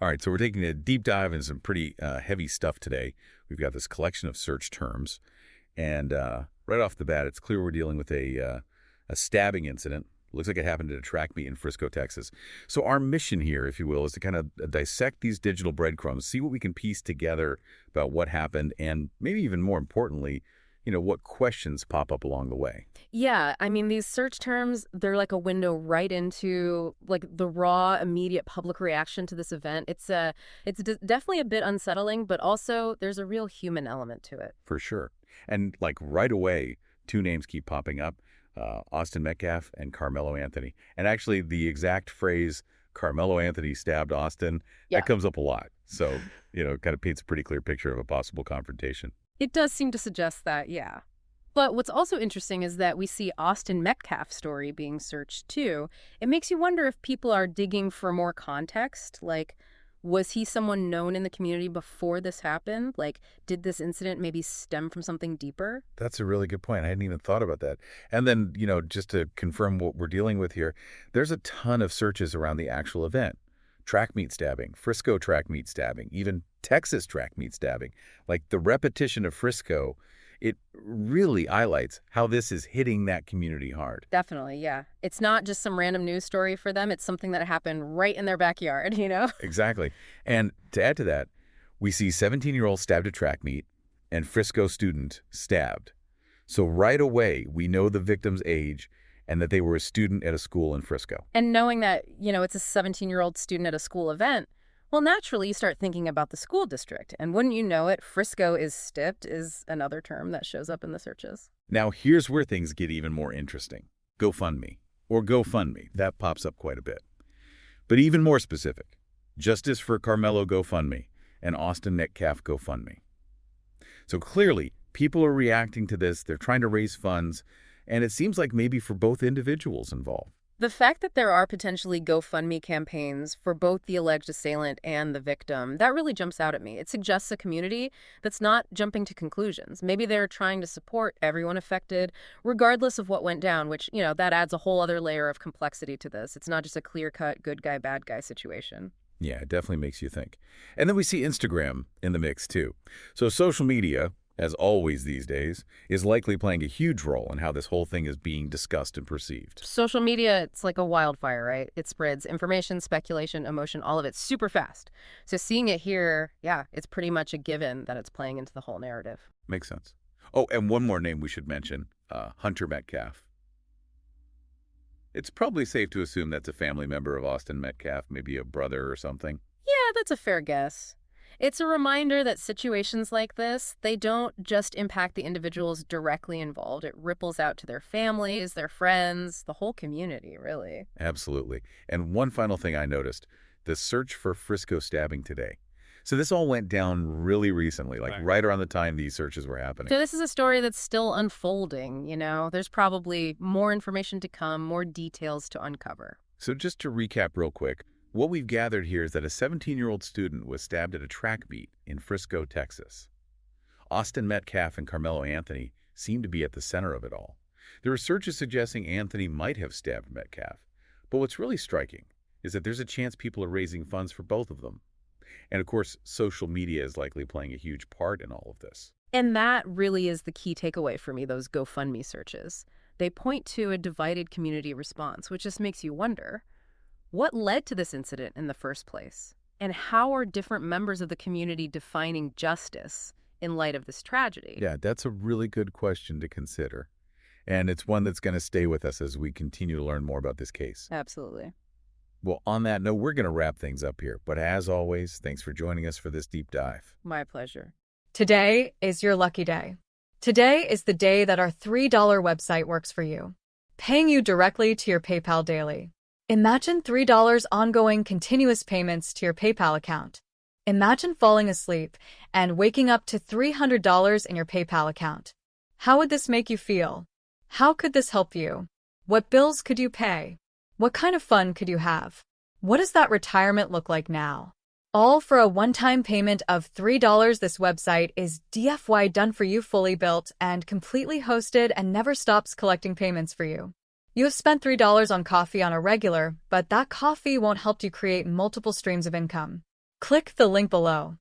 All right, so we're taking a deep dive into some pretty heavy stuff today. We've got this collection of search terms, and right off the bat, it's clear we're dealing with a stabbing incident. Looks like it happened at a track meet in Frisco, Texas. So our mission here, if you will, is to kind of dissect these digital breadcrumbs, see what we can piece together about what happened, and maybe even more importantly, what questions pop up along the way. Yeah, I mean, these search terms, they're like a window right into like the raw, immediate public reaction to this event. It's definitely a bit unsettling, but also there's a real human element to it. For sure. And like right away, two names keep popping up, Austin Metcalf and Karmelo Anthony. And actually the exact phrase, Karmelo Anthony stabbed Austin, Yeah. that comes up a lot. So, it kind of paints a pretty clear picture of a possible confrontation. It does seem to suggest that, yeah. But what's also interesting is that we see Austin Metcalf's story being searched too. It makes you wonder if people are digging for more context. Like, was he someone known in the community before this happened? Like, did this incident maybe stem from something deeper? That's a really good point. I hadn't even thought about that. And then, just to confirm what we're dealing with here, there's a ton of searches around the actual event. Track meet stabbing, Frisco track meet stabbing, even Texas track meet stabbing. Like the repetition of Frisco, it really highlights how this is hitting that community hard. Definitely, yeah. It's not just some random news story for them. It's something that happened right in their backyard, Exactly. And to add to that, we see 17-year-old stabbed at track meet and Frisco student stabbed. So right away, we know the victim's age and that they were a student at a school in Frisco. And knowing that, it's a 17-year-old student at a school event, well, naturally, you start thinking about the school district. And wouldn't you know it, Frisco is stipped is another term that shows up in the searches. Now, here's where things get even more interesting. GoFundMe, or GoFundMe, that pops up quite a bit. But even more specific, Justice for Karmelo GoFundMe and Austin Metcalf GoFundMe. So clearly, people are reacting to this. They're trying to raise funds. And it seems like maybe for both individuals involved. The fact that there are potentially GoFundMe campaigns for both the alleged assailant and the victim, that really jumps out at me. It suggests a community that's not jumping to conclusions. Maybe they're trying to support everyone affected, regardless of what went down, which, that adds a whole other layer of complexity to this. It's not just a clear-cut good guy, bad guy situation. Yeah, it definitely makes you think. And then we see Instagram in the mix, too. So social media, as always these days, is likely playing a huge role in how this whole thing is being discussed and perceived. Social media, it's like a wildfire, right? It spreads information, speculation, emotion, all of it super fast. So seeing it here, yeah, it's pretty much a given that it's playing into the whole narrative. Makes sense. Oh, and one more name we should mention, Hunter Metcalf. It's probably safe to assume that's a family member of Austin Metcalf, maybe a brother or something. Yeah, that's a fair guess. It's a reminder that situations like this, they don't just impact the individuals directly involved. It ripples out to their families, their friends, the whole community, really. Absolutely. And one final thing I noticed, the search for Frisco stabbing today. So this all went down really recently, like right around the time these searches were happening. So this is a story that's still unfolding, There's probably more information to come, more details to uncover. So just to recap real quick, what we've gathered here is that a 17-year-old student was stabbed at a track meet in Frisco, Texas. Austin Metcalf and Karmelo Anthony seem to be at the center of it all. There are searches suggesting Anthony might have stabbed Metcalf. But what's really striking is that there's a chance people are raising funds for both of them. And of course, social media is likely playing a huge part in all of this. And that really is the key takeaway for me, those GoFundMe searches. They point to a divided community response, which just makes you wonder, what led to this incident in the first place? And how are different members of the community defining justice in light of this tragedy? Yeah, that's a really good question to consider. And it's one that's going to stay with us as we continue to learn more about this case. Absolutely. Well, on that note, we're going to wrap things up here. But as always, thanks for joining us for this deep dive. My pleasure. Today is your lucky day. Today is the day that our $3 website works for you, paying you directly to your PayPal daily. Imagine $3 ongoing continuous payments to your PayPal account. Imagine falling asleep and waking up to $300 in your PayPal account. How would this make you feel? How could this help you? What bills could you pay? What kind of fun could you have? What does that retirement look like now? All for a one-time payment of $3. This website is DFY done for you, fully built and completely hosted, and never stops collecting payments for you. You have spent $3 on coffee on a regular, but that coffee won't help you create multiple streams of income. Click the link below.